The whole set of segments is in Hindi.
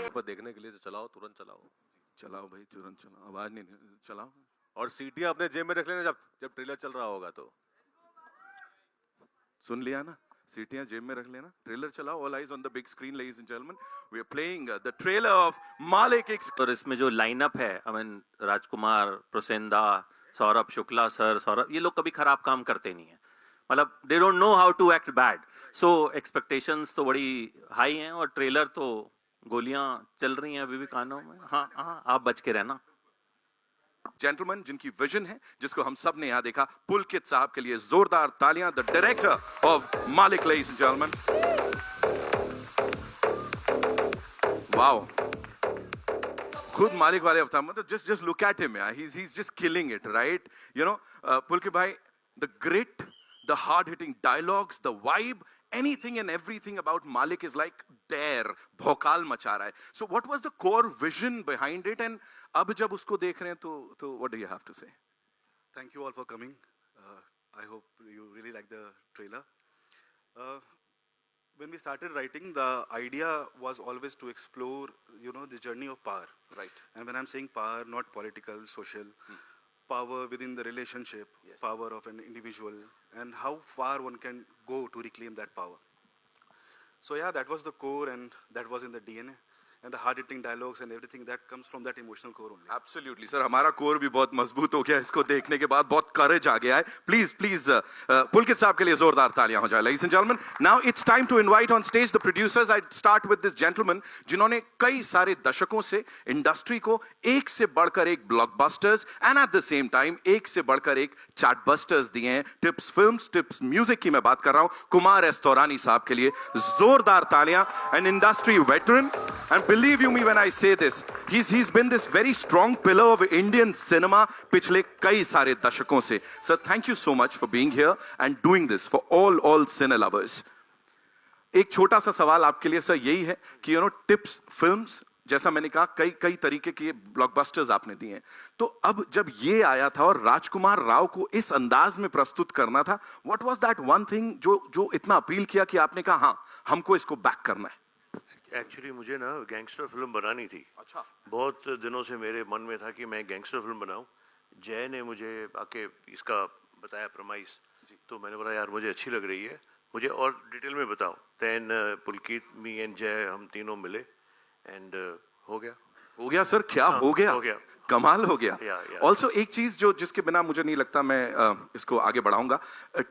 पर देखने के लिए तो चलाओ, तुरंत चलाओ। चलाओ भाई, तुरंत चलाओ, आवाज नहीं चलाओ। और सीटियां अपने जेब में रख लेना जब जब ट्रेलर चल रहा होगा तो। सुन लिया ना, सीटियां जेब में रख लेना, ट्रेलर चलाओ। All eyes on the big screen ladies and gentleman, we are playing the trailer of Malik. और इसमें जो लाइनअप है, आई मीन राजकुमार, प्रोसेंदा, सौरभ शुक्ला सर, सौरभ, ये लोग कभी खराब काम करते नहीं है। मतलब they don't know how to act bad, so expectations तो बड़ी हाई हैं। और ट्रेलर तो गोलियां चल रही हैं अभी भी कानों में। हाँ हाँ, आप बच के रहना। जेंटलमैन जिनकी विजन है, जिसको हम सब ने यहां देखा, पुलकित साहब के लिए जोरदार तालियां। द डायरेक्टर ऑफ मालिक, लेडीज एंड जेंटलमैन। वाओ, खुद मालिक वाले अवतार, मतलब just look at him, yeah. He's just killing it, right? You know, Pulkit bhai, the grit, the hard-hitting dialogues, the vibe, anything and everything about Malik is like there, भौकाल मचा रहा है. So what was the core vision behind it? And अब जब उसको देख रहे हैं तो what do you have to say? Thank you all for coming. I hope you really like the trailer. When we started writing, the idea was always to explore, the journey of power. Right. And when I'm saying power, not political, social, power within the relationship, Yes. power of an individual, and how far one can go to reclaim that power. So yeah, that was the core, and that was in the DNA. And the hard-hitting dialogues and everything that comes from that emotional core only. Absolutely, sir. हमारा कोर भी बहुत मजबूत हो गया इसको देखने के बाद, बहुत करेज आ गया है. Please, पुलकित साहब के लिए जोरदार तालियां हो जाए. Ladies and gentlemen, now it's time to invite on stage the producers. I'd start with this gentleman, जिन्होंने कई सारे दशकों से इंडस्ट्री को एक से बढ़कर एक blockbusters and at the same time एक से बढ़कर एक चार्टबस्टर्स दिए हैं. टिप्स फिल्म्स, टिप्स म्यूजिक की मैं बात कर रहा हूं. कुमार एस तौरानी साहब के लिए जोरदार तालियां. An industry veteran, and believe you me when I say this, he's been this very strong pillar of Indian cinema पिछले कई सारे दशकों से. Sir, thank you so much for being here and doing this for all cine lovers. एक छोटा सा सवाल आपके लिए सर यही है कि टिप्स फिल्म्स, जैसा मैंने कहा, कई तरीके के ब्लॉकबस्टर्स आपने दिए हैं. तो अब जब ये आया था और राजकुमार राव को इस अंदाज में प्रस्तुत करना था, what was that one thing जो इतना अपील किया कि आपने कहा हाँ, हमको इसको बैक करना है? एक्चुअली मुझे ना गैंगस्टर फिल्म बनानी थी. अच्छा. बहुत दिनों से मेरे मन में था कि मैं गैंगस्टर फिल्म बनाऊं. जय ने मुझे आके इसका बताया प्रमाइस, तो मैंने बोला यार मुझे अच्छी लग रही है, मुझे और डिटेल में बताओ. देन पुलकित, मी एंड जय, हम तीनों मिले एंड हो गया सर. क्या हो गया? कमाल हो गया. ऑल्सो एक चीज जिसके बिना मुझे नहीं लगता मैं इसको आगे बढ़ाऊंगा,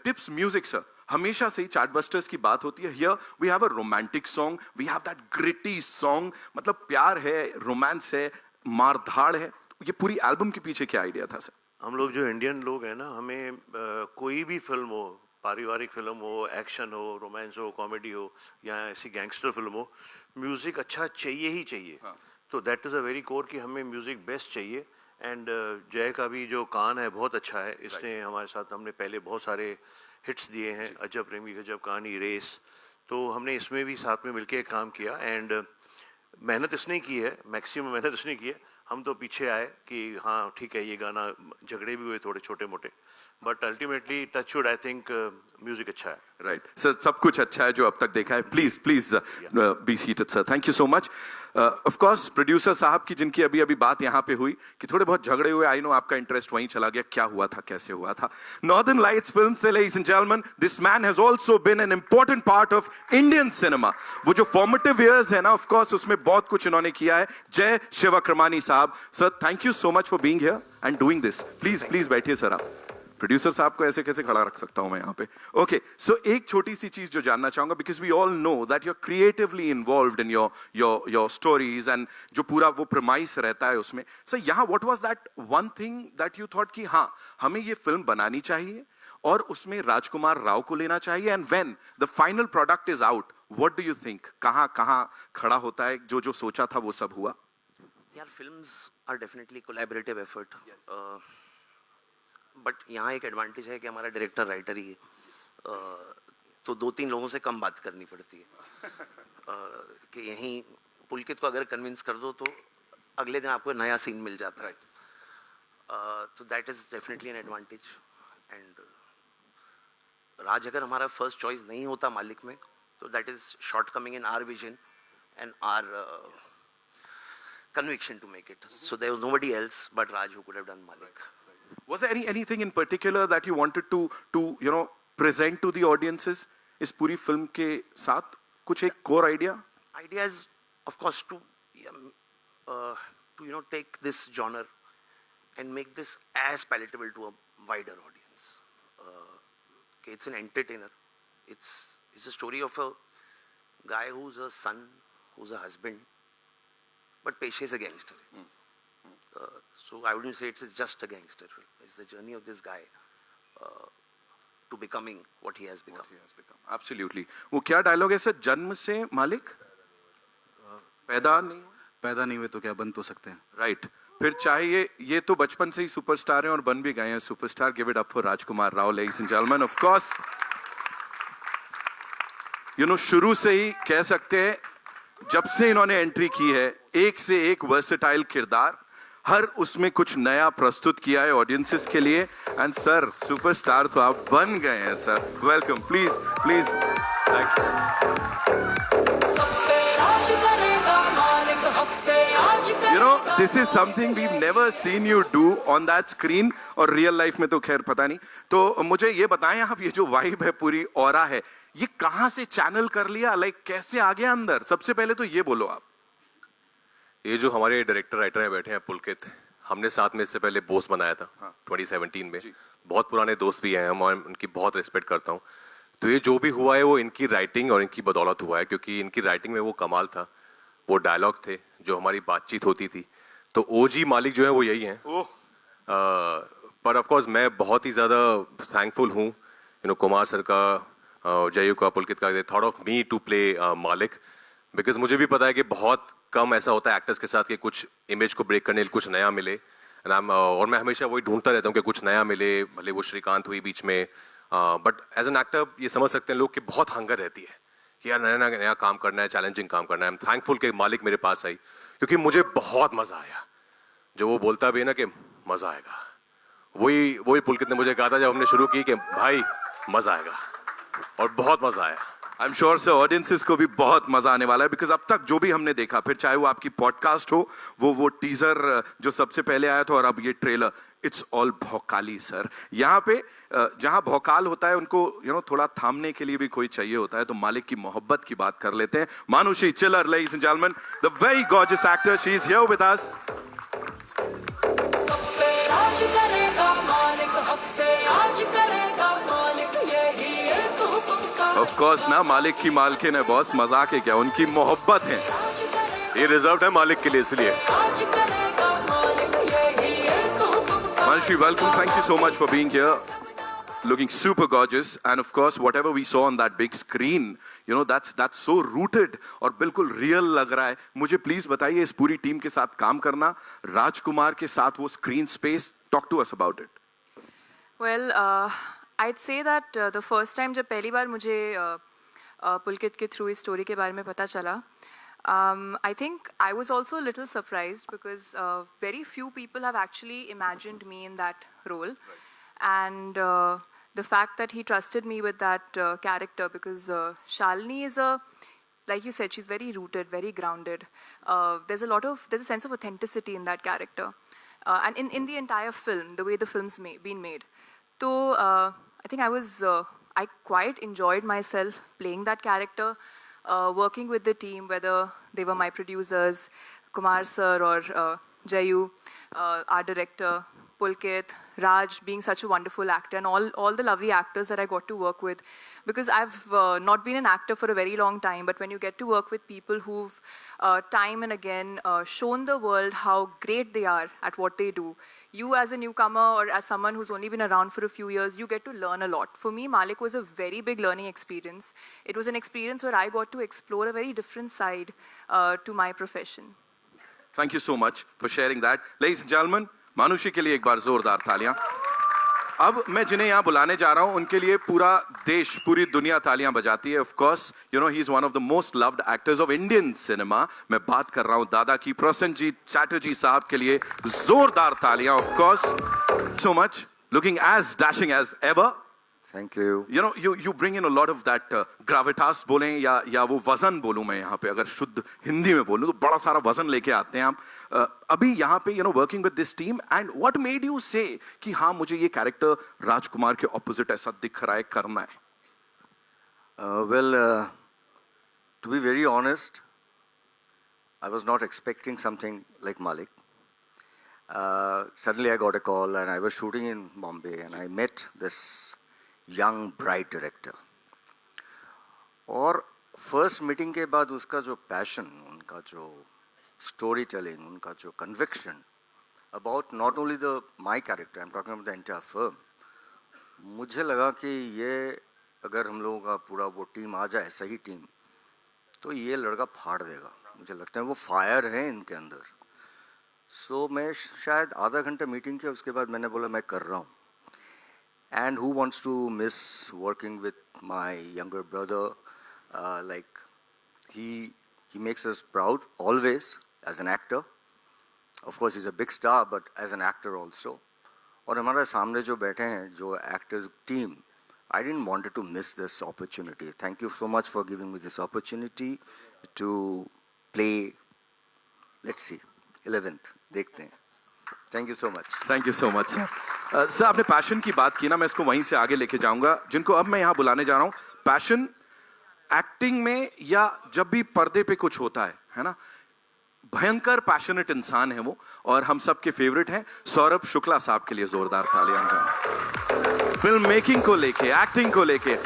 टिप्स म्यूजिक सर. हमेशा से ही चार्टबस्टर्स की बात होती है. Here we have a romantic song, we have that gritty song, मतलब प्यार है, रोमांस है, मारधाड़ है. ये पूरी एल्बम के पीछे क्या आइडिया था सर? हम लोग जो इंडियन लोग हैं ना, हमें कोई भी फिल्म हो, पारिवारिक फिल्म हो, एक्शन हो, रोमांस हो, कॉमेडी हो, या ऐसी गैंगस्टर फिल्म हो, म्यूजिक अच्छा चाहिए ही चाहिए. तो that is a very core कि हमें म्यूजिक बेस्ट चाहिए. एंड जय का भी जो कान है बहुत अच्छा है. इसने हमारे साथ, हमने पहले बहुत सारे हिट्स दिए हैं, अजब प्रेमी गजब कहानी, रेस. तो हमने इसमें भी साथ में मिलके एक काम किया. एंड मेहनत इसने की है, मैक्सिमम मेहनत इसने की है. हम तो पीछे आए कि हाँ ठीक है, ये गाना, झगड़े भी हुए थोड़े छोटे मोटे, but ultimately touchwood I think music अच्छा है. राइट सर, सब कुछ अच्छा है जो अब तक देखा है. Please be seated sir. Thank you so much. Of course producer साहब की, जिनकी अभी बात यहाँ पे हुई कि थोड़े बहुत झगड़े हुए, आई नो आपका इंटरेस्ट वहीं चला गया. क्या हुआ था, कैसे हुआ था? नॉर्दर्न लाइट्स फिल्म से, ladies and gentleman, this man has also been an important part of Indian cinema. वो जो फॉर्मेटिव इयर्स है ना, ऑफ कोर्स उसमें बहुत कुछ इन्होंने किया है. जय शिवक्रमानी साहब. Sir, thank you so much for being here and doing this. Please बैठिए सर. आप प्रोड्यूसर साहब को ऐसे कैसे खड़ा रख सकता हूं मैं यहाँ पे? ओके, सो एक छोटी सी चीज जो जानना चाहूंगा, because we all know that you are creatively involved in your stories and जो पूरा वो प्रमाइस रहता है उसमें. सर, यहाँ what was that one thing that you thought कि हाँ, हमें ये फिल्म बनानी चाहिए और उसमें राजकुमार राव को लेना चाहिए? And when the final product is out, what do you think, कहाँ खड़ा होता है? जो सोचा था वो सब हुआ? यार, films are definitely collaborative effort. But यहाँ एक एडवांटेज है कि हमारा डायरेक्टर राइटर ही है, तो 2-3 लोगों से कम बात करनी पड़ती है. कि यहीं पुलकित को अगर कन्विंस कर दो तो अगले दिन आपको नया सीन मिल जाता है. तो that is definitely an advantage. And Raj अगर हमारा फर्स्ट चॉइस नहीं होता मालिक में, तो that is shortcoming in our vision and our conviction to make it. So there was nobody else but Raj who could have done Malik. Was there anything in particular that you wanted to you know present to the audiences इस पूरी फिल्म के साथ? कुछ एक core idea? Idea is, of course, to take this genre and make this as palatable to a wider audience. Okay, it's an entertainer. It's a story of a guy who's a son, who's a husband, but Peshe is a gangster. So I wouldn't say it's just a gangster film. It's the journey of this guy to becoming what he has become. Absolutely. वो क्या डायलॉग है सर? जन्म से मालिक पैदा नहीं हुए तो क्या बन तो सकते हैं. राइट. फिर चाहे ये तो बचपन से ही सुपरस्टार हैं और बन भी गए हैं superstar. Give it up for Rajkumar Rao, ladies and gentleman. Of course you know शुरू से ही कह सकते हैं जब से इन्होंने एंट्री की है एक से एक वर्सेटाइल किरदार, हर उसमें कुछ नया प्रस्तुत किया है ऑडियंसेस के लिए. एंड सर सुपरस्टार तो आप बन गए हैं sir. Welcome. Please please. Thank you know this is something we never seen you do on that screen और रियल लाइफ में तो खैर पता नहीं. तो मुझे ये बताएं आप, ये जो वाइब है पूरी ऑरा है, ये कहां से चैनल कर लिया? लाइक कैसे आ गया अंदर? सबसे पहले तो ये बोलो आप. ये जो हमारे डायरेक्टर राइटर हैं बैठे हैं पुलकित, हमने साथ में इससे पहले बोस बनाया था 2017 में. बहुत पुराने दोस्त भी हैं हम और उनकी बहुत रिस्पेक्ट करता हूँ. तो ये जो भी हुआ है वो इनकी राइटिंग और इनकी बदौलत हुआ है, क्योंकि इनकी राइटिंग में वो कमाल था. वो डायलॉग थे, जो हमारी बातचीत होती थी. तो ओजी मालिक जो है वो यही हैं. पर ऑफ कोर्स मैं बहुत ही ज़्यादा थैंकफुल हूँ यू नो कुमार सर का, जयू का, पुलकित का, they thought of me to play Malik. Because मुझे भी पता है कि बहुत कम ऐसा होता है एक्टर्स के साथ कि कुछ इमेज को ब्रेक करने के लिए कुछ नया मिले. और मैं हमेशा वही ढूंढता रहता हूँ कि कुछ नया मिले. भले वो श्रीकांत हुई बीच में, बट एज एन एक्टर ये समझ सकते हैं लोग कि बहुत हंगर रहती है कि यार नया नया काम करना है, चैलेंजिंग काम करना है. आई एम थैंकफुल कि मालिक मेरे पास आई, क्योंकि मुझे बहुत मजा आया. जो वो बोलता भी है ना कि मजा आएगा, वही पुलकित ने मुझे कहा था जब हमने शुरू की कि भाई मजा आएगा, और बहुत मजा आया. I am sure sir audiences को भी बहुत मजा आने वाला है. बिकॉज अब तक जो भी हमने देखा, फिर चाहे वो आपकी पॉडकास्ट हो, वो टीजर जो सबसे पहले आया था, और अब ये ट्रेलर, इट्स ऑल भौकाली सर. यहाँ पे जहाँ भौकाल होता है उनको यू नो थोड़ा थामने के लिए भी कोई चाहिए होता है. तो मालिक की मोहब्बत की बात कर लेते हैं. मानुषी चिल्लर, ladies and gentleman, the very gorgeous actor, she is here with us. Of course ना, मालिक की मालकिन है बॉस, मजाक है क्या, उनकी मोहब्बत है. ये रिजर्व है मालिक के लिए, इसलिए. Manushi, welcome. Thank you so much for being here. Looking super gorgeous, and of course, whatever we saw on that big screen, you know, that's so rooted और बिल्कुल real लग रहा है. मुझे please बताइए इस पूरी टीम के साथ काम करना, राजकुमार के साथ वो screen space, talk to us about it. Well, I'd say that the first time जब पहली बार मुझे पुलकित के through इस story के बारे में पता चला, I think I was also a little surprised because very few people have actually imagined me in that role. And the fact that he trusted me with that character, because Shalini is like you said, she's very rooted, very grounded. There's a sense of authenticity in that character. And in the entire film, the way the film's been made. So I think I quite enjoyed myself playing that character. Working with the team, whether they were my producers, Kumar sir or Jayu, our director, Pulkit, Raj being such a wonderful actor, and all the lovely actors that I got to work with. Because I've not been an actor for a very long time, but when you get to work with people who've time and again shown the world how great they are at what they do, you as a newcomer or as someone who's only been around for a few years, you get to learn a lot. For me, Malik was a very big learning experience. It was an experience where I got to explore a very different side to my profession. Thank you so much for sharing that. Ladies and gentlemen, मानुषी के लिए एक बार जोरदार तालियां. अब मैं जिन्हें यहाँ बुलाने जा रहा हूँ उनके लिए पूरा देश, पूरी दुनिया तालियां बजाती है. Of course you know he is one of the most loved actors of Indian cinema. मैं बात कर रहा हूँ दादा की, प्रसन्नजीत चैटर्जी साहब के लिए जोरदार तालियां. Of course so much, looking as dashing as ever. Thank you. You bring in a lot of that gravitas बोलें या वो वजन बोलूं मैं यहाँ पे, अगर शुद्ध हिंदी में बोलूं तो बड़ा सारा वजन लेके आते हैं आप अभी यहाँ पे working with this team. And what made you से कि हाँ मुझे ये कैरेक्टर राजकुमार के ऑपोजिट ऐसा दिख रहा है, करना है? Well, to be very honest, I was not expecting something like Malik. Suddenly I got a call and I was shooting in Bombay and I met this young bright director. और फर्स्ट मीटिंग के बाद उसका जो पैशन, उनका जो स्टोरी टेलिंग, उनका जो conviction about not only the my character, I am talking about the entire film, मुझे लगा कि ये अगर हम लोगों का पूरा वो टीम आ जाए, सही टीम, तो ये लड़का फाड़ देगा. मुझे लगता है वो फायर है इनके अंदर. सो मैं शायद आधा घंटा मीटिंग किया, उसके बाद मैंने बोला मैं कर रहा हूँ. And who wants to miss working with my younger brother? Like he makes us proud always as an actor. Of course, he's a big star, but as an actor also. और हमारे सामने जो बैठे हैं, जो actors team, I didn't want to miss this opportunity. Thank you so much for giving me this opportunity to play. Let's see, 11th. देखते हैं. Thank you so much. Thank you so much sir. Sir आपने पैशन की बात की ना, मैं इसको वहीं से आगे लेके जाऊंगा. जिनको अब मैं यहाँ बुलाने जा रहा हूँ, पैशन एक्टिंग में या जब भी पर्दे पे कुछ होता है ना, भयंकर पैशनेट इंसान है वो, और हम सब के फेवरेट हैं. सौरभ शुक्ला साहब के लिए जोरदार तालियां. फिल्म मेकिंग को लेके, एक्टिंग को लेके,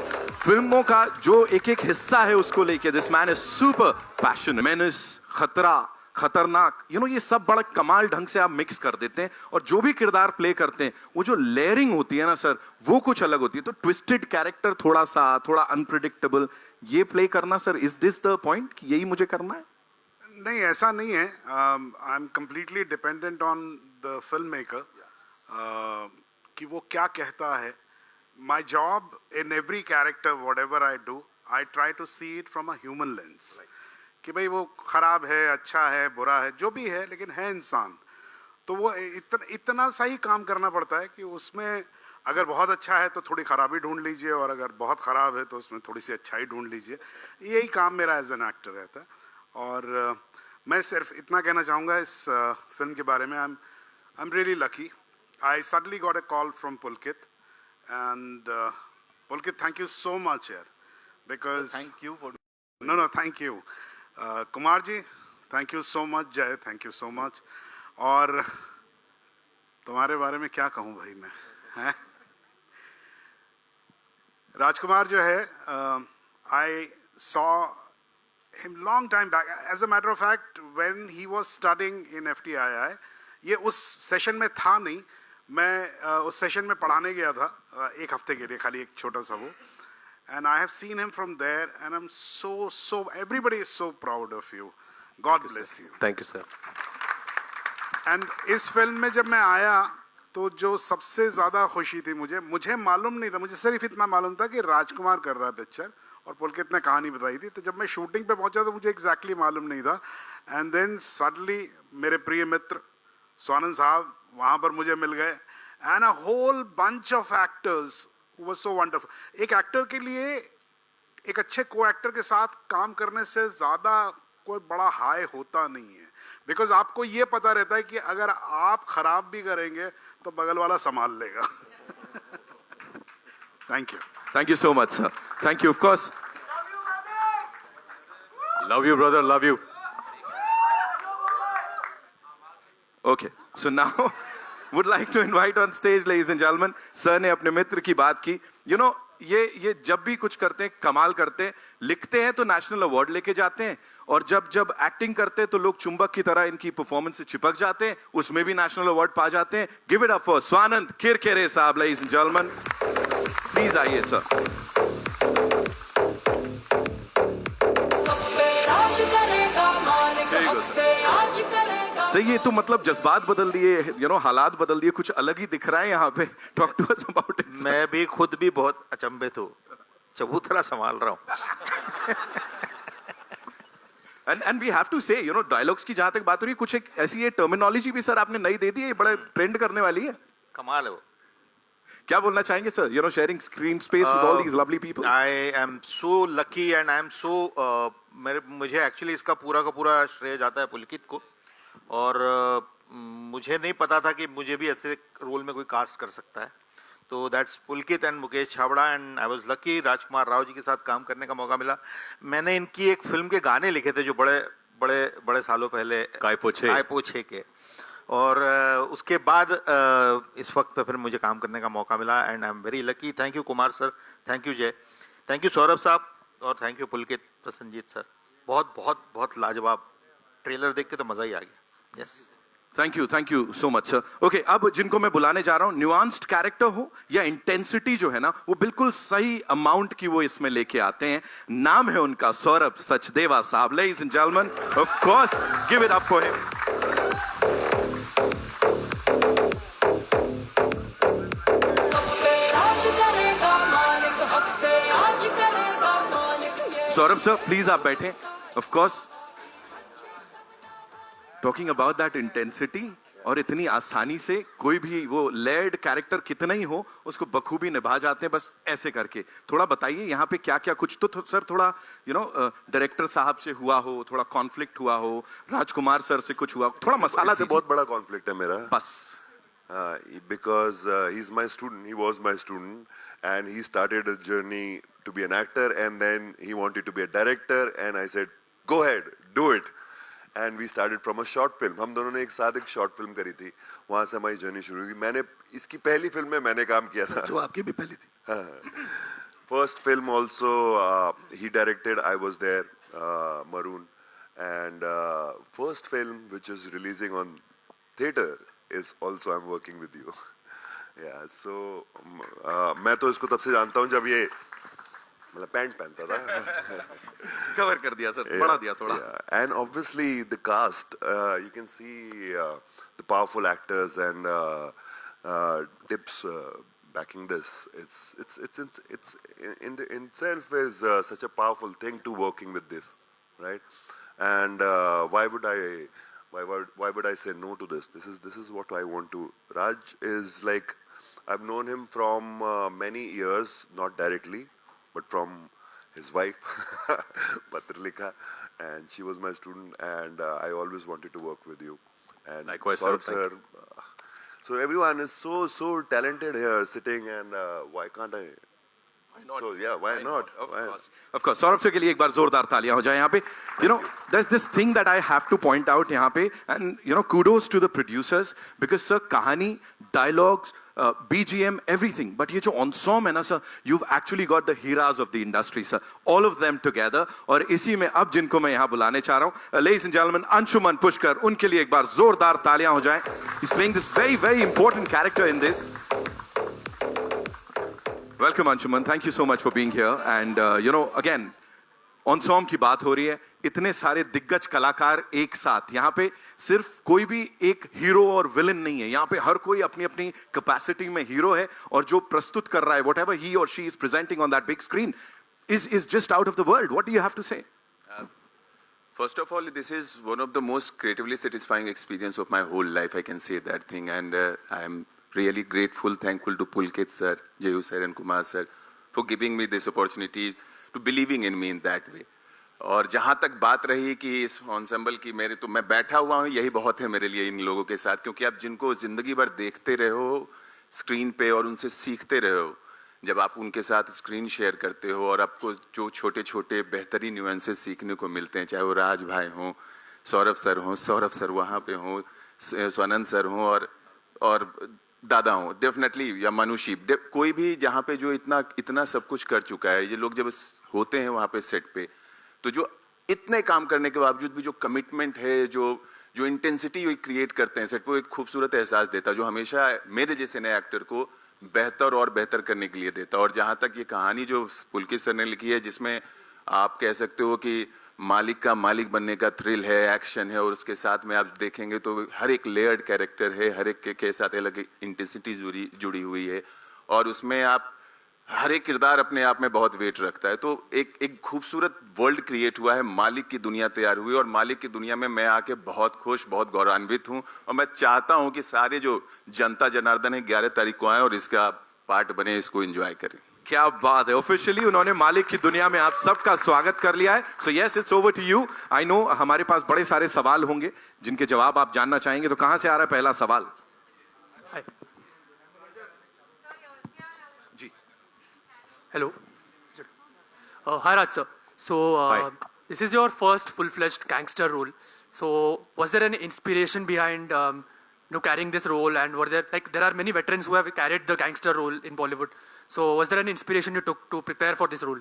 फिल्मों का जो एक एक हिस्सा है उसको लेके, this man is super passionate. Menace, खतरा, खतरनाक, ये सब बड़ा कमाल ढंग से आप मिक्स कर देते हैं. और जो भी किरदार प्ले करते हैं, वो जो लेयरिंग होती है ना सर, वो कुछ अलग होती है. तो ट्विस्टेड कैरेक्टर, थोड़ा अनप्रिडिक्टेबल, ये प्ले करना sir, is this the point कि यही मुझे करना है? नहीं, ऐसा नहीं है. I am completely dependent on the film maker कि वो क्या कहता है. My job in every character, whatever I do, I try to see it from a human lens, कि भाई वो खराब है, अच्छा है, बुरा है, जो भी है, लेकिन है इंसान. तो वो इतना सा ही काम करना पड़ता है कि उसमें अगर बहुत अच्छा है तो थोड़ी खराबी ढूंढ लीजिए, और अगर बहुत ख़राब है तो उसमें थोड़ी सी अच्छाई ढूंढ लीजिए. यही काम मेरा एज एन एक्टर रहता है. और मैं सिर्फ इतना कहना चाहूँगा इस फिल्म के बारे में, I am really lucky. I suddenly got a call from Pulkit, and Pulkit, thank you so much यार, because thank you for no thank you. Kumar ji, thank you so much. Jay, thank you so much. और तुम्हारे बारे में क्या कहूँ भाई मैं, हैं? राजकुमार जो है, I saw him long time back. As a matter of fact, when he was studying in FTII, ये उस सेशन में था नहीं. मैं उस सेशन में पढ़ाने गया था एक हफ्ते के लिए, खाली एक छोटा सा वो. And I have seen him from there, and I'm so everybody is so proud of you. God bless you. Thank you, sir. And इस फिल्म में जब मैं आया तो जो सबसे ज़्यादा खुशी थी मुझे मालूम नहीं था, मुझे सिर्फ इतना मालूम था कि राजकुमार कर रहा है पिक्चर, और पुलकित ने कहानी बताई थी. तो जब मैं शूटिंग पे पहुंचा तो मुझे एग्जैक्टली मालूम नहीं था. एंड देन सडनली मेरे प्रिय मित्र स्वानंद साहब वहाँ पर मुझे मिल गए, and a whole bunch of actors was so wonderful. एक एक्टर के लिए एक अच्छे को एक्टर के साथ काम करने से ज़्यादा कोई बड़ा हाई होता नहीं है, बिकॉज आपको ये पता रहता है कि अगर आप खराब भी करेंगे तो बगल वाला संभाल लेगा. Thank you so much sir. Thank you. Of course, Love you, brother. Love you. Okay, so now would like to invite on stage, ladies and gentlemen. Sir ने अपने मित्र की बात की. ये जब भी कुछ करते हैं कमाल करते हैं. लिखते हैं तो नेशनल अवार्ड लेके जाते हैं, और जब एक्टिंग करते हैं तो लोग चुंबक की तरह इनकी परफॉर्मेंस से चिपक जाते हैं, उसमें भी नेशनल अवार्ड पा जाते हैं. Give it up for Swanand Kirkire साहब, ladies and gentlemen. प्लीज आइए सर. सही, ये तो मतलब जज्बात बदल दिए, हालात बदल दिए, कुछ अलग ही दिख रहा है यहाँ पे. Talk to us about it. मैं भी खुद भी बहुत अचंभित हूँ, चबूतरा संभाल रहा हूँ. एंड वी हैव टू से, डायलॉग्स की जहां तक बात हो रही है, कुछ एक ऐसी ये टर्मिनोलॉजी भी सर आपने नई दे दी है, ये बड़ा ट्रेंड करने वाली है. कमाल है वो. क्या बोलना चाहेंगे sir? You know, sharing screen space with all these lovely people. I am so lucky and I am so मुझे एक्चुअली इसका पूरा का पूरा श्रेय जाता है पुलकित को. और मुझे नहीं पता था कि मुझे भी ऐसे रोल में कोई कास्ट कर सकता है. तो that's Pulkit and Mukesh Chhabra and I was lucky. Rajkumar Rao ji के साथ काम करने का मौका मिला. मैंने इनकी एक फिल्म के गाने लिखे थे जो बड़े सालों पहले, काय पोछे के. और उसके बाद इस वक्त पे फिर मुझे काम करने का मौका मिला and I am very lucky. Thank you Kumar sir, thank you जय, थैंक यू सौरभ साहब और thank you Pulkit Prasannajit sir. बहुत बहुत बहुत लाजवाब. ट्रेलर देख के तो मजा ही आ गया. Yes, thank you so much sir. Okay, अब जिनको मैं बुलाने जा रहा हूँ, न्यूआंस्ड कैरेक्टर हो या इंटेंसिटी जो है ना, वो बिल्कुल सही अमाउंट की वो इसमें लेके आते हैं. नाम है उनका सौरभ सचदेवा साहब. Ladies and gentleman, of course give it up for him. Saurabh sir, please आप बैठें. Of course, talking about that intensity, और इतनी आसानी से कोई भी वो लेड कैरेक्टर कितना ही हो उसको बखूबी निभा जाते हैं बस ऐसे करके. थोड़ा बताइए यहाँ पे क्या क्या कुछ तो सर थोड़ा यू नो डायरेक्टर साहब से हुआ हो, थोड़ा कॉन्फ्लिक्ट हुआ हो, राजकुमार सर से कुछ हुआ, थोड़ा मसाला इससे बहुत बड़ा कॉन्फ्लिक्ट है मेरा. बस. Because he's my student, he was my student, and he started his journey to be an actor, and then he wanted to be a director, and I said, go ahead, do it. And we started from a short film. हम दोनों ने एक साथ एक short film करी थी. वहाँ से हमारी जर्नी शुरू हुई. मैंने इसकी पहली फिल्म में मैंने काम किया था. जो आपकी भी पहली थी. First film also he directed. I was there, Maroon, and first film which is releasing on theater is also I'm working with you. Yeah, so मैं तो इसको तब से जानता हूँ जब ये मतलब पैंट पहनता था. कवर कर दिया सर, बढ़ा दिया थोड़ा. And obviously the cast, you can see the powerful actors and tips backing this. It's in itself is such a powerful thing to working with this, right? And why would I say no to this? This is what I want to. Raj is like, I've known him from many years, not directly, but from his wife, Patrlika, and she was my student, and I always wanted to work with you. And likewise, Saurabh sir. So everyone is so talented here sitting, and why can't I? Why not? So yeah, why not? Of course. Saurabh sir के लिए एक बार जोरदार तालियां हो जाए यहाँ पे. You know, there's this thing that I have to point out यहाँ पे, and you know, kudos to the producers because sir, कहानी, dialogues, BGM, everything. But ये जो ensemble है ना sir, you've actually got the heroes of the industry sir, all of them together. और इसी में अब जिनको मैं यहाँ बुलाने चाह रहा हूँ, ladies and gentlemen, Anshuman Pushkar, उनके लिए एक बार जोरदार तालियां हो जाए. He's playing this very important character in this. Welcome Anshuman, thank you so much for being here. And you know, again, ensemble की बात हो रही है, इतने सारे दिग्गज कलाकार एक साथ. यहाँ पे सिर्फ कोई भी एक हीरो और विलन नहीं है, यहाँ पे हर कोई अपनी अपनी कैपेसिटी में हीरो है, और जो प्रस्तुत कर रहा है, whatever he or she is presenting on that big screen is just out of the world. What do you have to say? First of all, this is one of the most creatively satisfying experience of my whole life. I can say that thing, and I am really grateful, thankful to Pulkit sir, Jayu sir and Kumar sir for giving me this opportunity, to believing in me in that way. और जहाँ तक बात रही कि इस ensemble की, मेरे तो मैं बैठा हुआ हूँ, यही बहुत है मेरे लिए इन लोगों के साथ, क्योंकि आप जिनको जिंदगी भर देखते रहे हो स्क्रीन पे और उनसे सीखते रहे हो, जब आप उनके साथ स्क्रीन शेयर करते हो और आपको जो छोटे छोटे बेहतरीन न्यूएंसेस सीखने को मिलते हैं, चाहे वो राज भाई हों, सौरभ सर वहाँ पे हों, स्वानंद सर हों और दादा हूँ डेफिनेटली, या मनुषी, कोई भी जहाँ पे जो इतना सब कुछ कर चुका है, ये लोग जब होते हैं वहाँ पे सेट पे, तो जो इतने काम करने के बावजूद भी जो कमिटमेंट है, जो इंटेंसिटी वो क्रिएट करते हैं सेट पे, एक खूबसूरत एहसास देता है जो हमेशा मेरे जैसे नए एक्टर को बेहतर और बेहतर करने के लिए देता. और जहाँ तक ये कहानी जो पुलकित सर ने लिखी है, जिसमें आप कह सकते हो कि मालिक का मालिक बनने का थ्रिल है, एक्शन है, और उसके साथ में आप देखेंगे तो हर एक लेयर्ड कैरेक्टर है, हर एक के साथ अलग इंटेंसिटी जुड़ी हुई है, और उसमें आप हर एक किरदार अपने आप में बहुत वेट रखता है. तो एक खूबसूरत वर्ल्ड क्रिएट हुआ है, मालिक की दुनिया तैयार हुई, और मालिक की दुनिया में मैं आके बहुत खुश, बहुत गौरवान्वित हूँ, और मैं चाहता हूँ कि सारे जो जनता जनार्दन है 11 तारीख को आए और इसका पार्ट बने, इसको एंजॉय करें. क्या बात है, ऑफिशियली उन्होंने मालिक की दुनिया में आप सबका स्वागत कर लिया है. So yes, it's over to you. I know हमारे पास बड़े सारे सवाल होंगे जिनके जवाब आप जानना चाहेंगे. तो कहां से आ रहा है पहला सवाल? जी. Hello. Hi Raj sir. So Hi. this is your first full-fledged gangster role. So was there any inspiration behind carrying this role? And were there are many veterans who have carried the gangster role in Bollywood. So was there any inspiration you took to prepare for this role?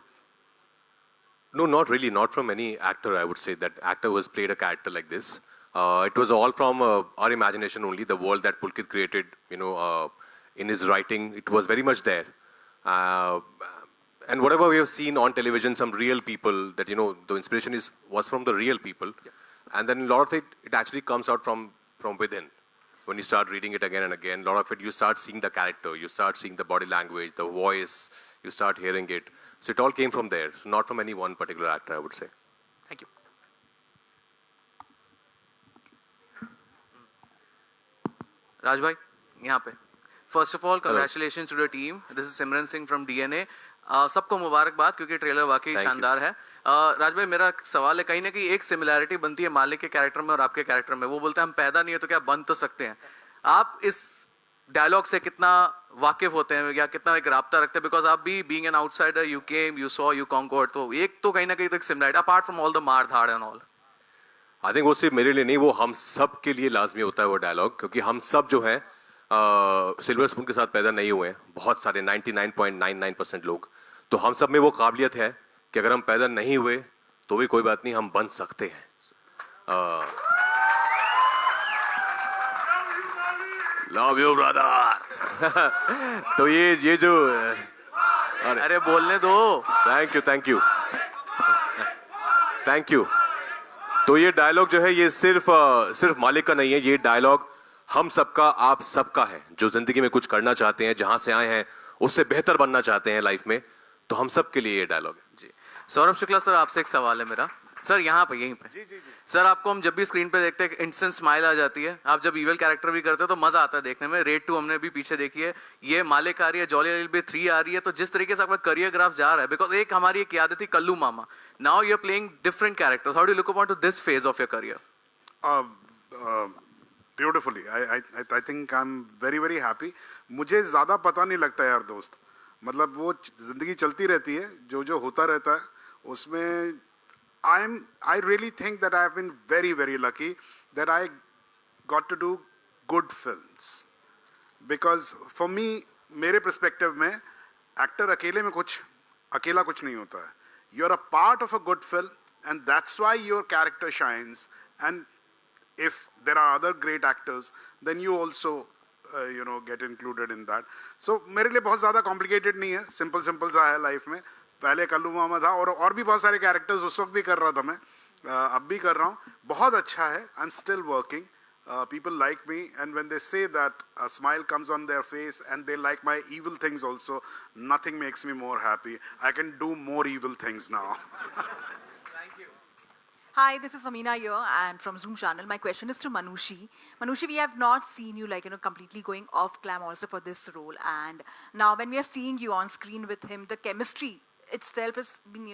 No, not really. Not from any actor, I would say. That actor who has played a character like this. It was all from our imagination only. The world that Pulkit created, in his writing, it was very much there. And whatever we have seen on television, some real people that, the inspiration was from the real people. Yeah. And then a lot of it actually comes out from within. When you start reading it again and again, a lot of it, you start seeing the character, you start seeing the body language, the voice, you start hearing it. So it all came from there. So not from any one particular actor, I would say. Thank you. Rajbhai, यहाँ पे. First of all, congratulations to the team. This is Simran Singh from DNA. सबको मुबारकबाद क्योंकि ट्रेलर वाकई शानदार है. राजभाई, मेरा सवाल है, कहीं ना कहीं एक सिमिलैरिटी बनती है मालिक के कैरेक्टर में और आपके कैरेक्टर में. वो बोलते हैं हम पैदा नहीं है तो क्या बन तो सकते हैं. आप इस डायलॉग से कितना वाकिफ होते हैं या कितना एक राब्ता रखते हैं? बिकॉज आप भी being an outsider, you came, you saw, you conquered, तो एक तो कहीं ना कहीं तो एक similarity apart from all the मार धाड़ एंड ऑल. आई थिंक वो सिर्फ मेरे लिए नहीं, वो हम सब के लिए लाजमी होता है वो डायलॉग, क्योंकि हम सब जो है सिल्वर स्पून के साथ पैदा नहीं हुए हैं. बहुत सारे 99.99% लोग. तो हम सब में वो काबिलियत है कि अगर हम पैदा नहीं हुए तो भी कोई बात नहीं, हम बन सकते हैं. Love you brother. तो ये जो अरे बोलने दो. Thank you. तो ये डायलॉग जो है ये सिर्फ मालिक का नहीं है. ये डायलॉग हम सबका, आप सबका है, जो जिंदगी में कुछ करना चाहते हैं, जहां से आए हैं उससे बेहतर बनना चाहते हैं लाइफ में. तो हम सब के लिए ये डायलॉग है. जी. सौरभ शुक्ला सर, आपसे एक सवाल है मेरा. सर यहाँ पे, यहीं पे. जी. सर, आपको हम जब भी स्क्रीन पे देखते हैं इंस्टेंट स्माइल आ जाती है. आप जब इविल कैरेक्टर भी करते हो तो मजा आता है देखने में. रेड 2 हमने भी पीछे देखी है, ये मालिक आ रही है, जॉली एलएलबी 3 आ रही है. तो जिस तरीके से आपका करियर ग्राफ जा रहा है, बिकॉज एक हमारी एक याद थी Kallu Mama, now you are playing different characters. How do you look upon to this phase of your career? Beautifully. I think I am very very happy. मुझे ज़्यादा पता नहीं लगता यार दोस्त, मतलब वो ज़िंदगी चलती रहती है, जो होता रहता है उसमें. I really think that I have been very very lucky that I got to do good films, because for me, मेरे perspective में एक्टर अकेला कुछ नहीं होता है. You're a part of a good film and that's why your character shines, and if there are other great actors then you also get included in that. So मेरे लिए बहुत ज़्यादा complicated नहीं है, simple सा है लाइफ में. पहले कल्लू मामा था और भी बहुत सारे कैरेक्टर्स उस वक्त भी कर रहा था मैं, अब भी कर रहा हूँ. बहुत अच्छा है. I am still working. People like me, and when they say that a smile comes on their face and they like my evil things also, nothing makes me more happy. I can do more evil things now. Hi, this is Amina here and from Zoom channel. My question is to Manushi. Manushi, we have not seen you completely going off glam also for this role, and now when we are seeing you on screen with him, the chemistry itself has been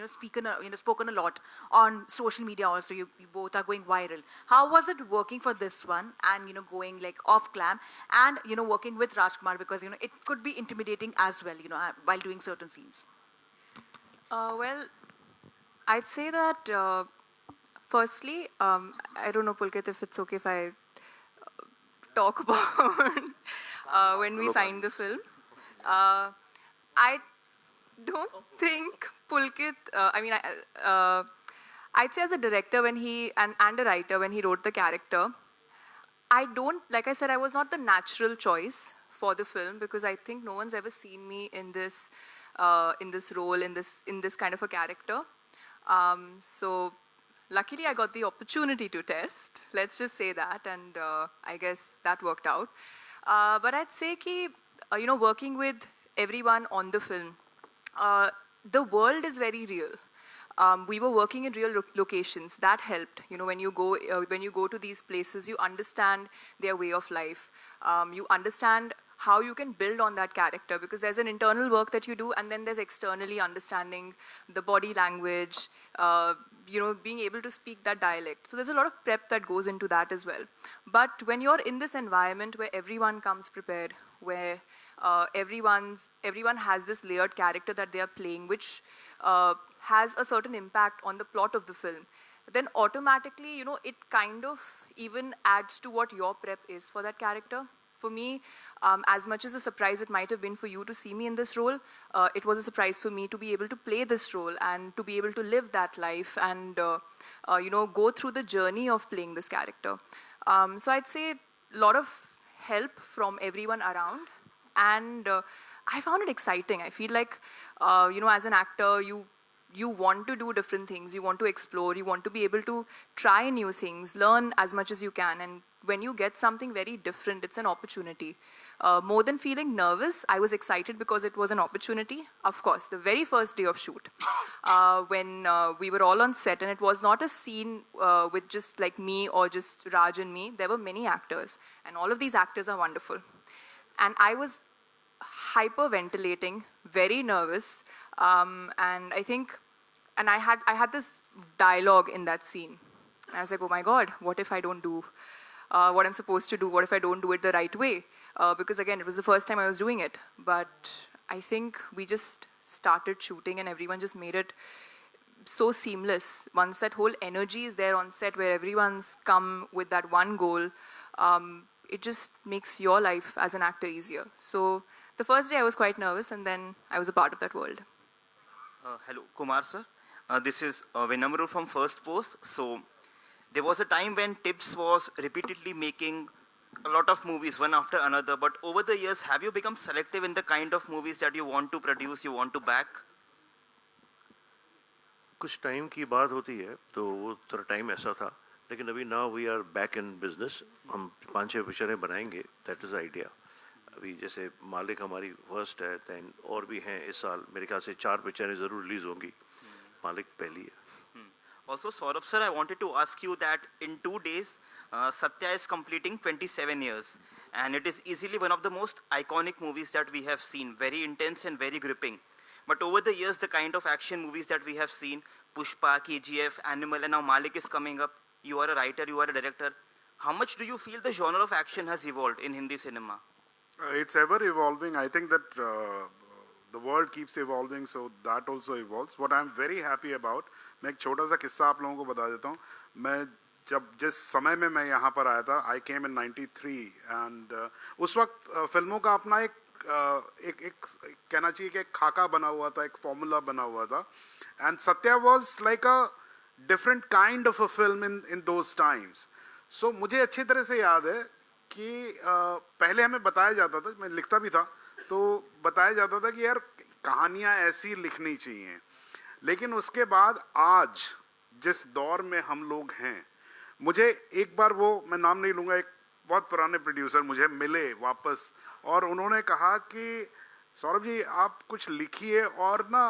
spoken a lot on social media also. You both are going viral. How was it working for this one and going like off glam and working with Rajkumar, because it could be intimidating as well while doing certain scenes? Well, I'd say that firstly, I don't know, Pulkit, if it's okay if I talk about when we signed the film. I don't think Pulkit, I'd say as a director when and a writer when he wrote the character, like I said, I was not the natural choice for the film, because I think no one's ever seen me in this role, in this kind of a character. So luckily I got the opportunity to test, let's just say that, and I guess that worked out. But I'd say ki, working with everyone on the film, the world is very real. We were working in real locations. That helped. When you go to these places, you understand their way of life. You understand how you can build on that character, because there's an internal work that you do, and then there's externally understanding the body language, being able to speak that dialect. So there's a lot of prep that goes into that as well. But when you're in this environment where everyone comes prepared, where everyone has this layered character that they are playing, which has a certain impact on the plot of the film, then automatically, it kind of even adds to what your prep is for that character. For me, as much as a surprise it might have been for you to see me in this role, it was a surprise for me to be able to play this role and to be able to live that life and, go through the journey of playing this character. So I'd say a lot of help from everyone around, and I found it exciting. I feel like, as an actor, you want to do different things, you want to explore, you want to be able to try new things, learn as much as you can, and when you get something very different, it's an opportunity. More than feeling nervous, I was excited because it was an opportunity. Of course, the very first day of shoot, when we were all on set, and it was not a scene with just like me or just Raj and me, there were many actors, and all of these actors are wonderful. And I was hyperventilating, very nervous, and I think, and I had this dialogue in that scene. And I was like, oh my God, what if I don't do what I'm supposed to do? What if I don't do it the right way? Because again, it was the first time I was doing it. But I think we just started shooting and everyone just made it so seamless. Once that whole energy is there on set where everyone's come with that one goal, it just makes your life as an actor easier. So the first day I was quite nervous, and then I was a part of that world. Hello, Kumar sir. This is Vinamru from First Post. So there was a time when Tips was repeatedly making a lot of movies one after another, but over the years, have you become selective in the kind of movies that you want to produce, you want to back? कुछ टाइम की बात होती है तो वो थोड़ा टाइम ऐसा था, लेकिन अभी now we are back in business. हम 5-6 पिक्चरें बनाएंगे, दैट इज आइडिया. अभी जैसे मालिक हमारी फर्स्ट है, दैन और भी हैं इस साल. मेरे ख्याल से 4 पिक्चरें ज़रूर रिलीज होंगी. मालिक पहली है. Also, Saurabh sir, I wanted to ask you that in 2 days, Satya is completing 27 years. And it is easily one of the most iconic movies that we have seen. Very intense and very gripping. But over the years, the kind of action movies that we have seen, Pushpa, KGF, Animal, and now Malik is coming up. You are a writer, you are a director. How much do you feel the genre of action has evolved in Hindi cinema? It's ever evolving. I think that the world keeps evolving, so that also evolves. What I'm very happy about, मैं एक छोटा सा किस्सा आप लोगों को बता देता हूँ. मैं जब जिस समय में मैं यहाँ पर आया था, I came in 93, and उस वक्त फिल्मों का अपना एक कहना चाहिए कि एक खाका बना हुआ था, एक फॉर्मूला बना हुआ था. And Satya was like a different kind of a film in those times. So मुझे अच्छी तरह से याद है कि पहले हमें बताया जाता था, मैं लिखता भी था, तो बताया जाता था कि यार कहानियाँ ऐसी लिखनी चाहिए. लेकिन उसके बाद आज जिस दौर में हम लोग हैं, मुझे एक बार वो, मैं नाम नहीं लूँगा, एक बहुत पुराने प्रोड्यूसर मुझे मिले वापस, और उन्होंने कहा कि सौरभ जी आप कुछ लिखिए, और ना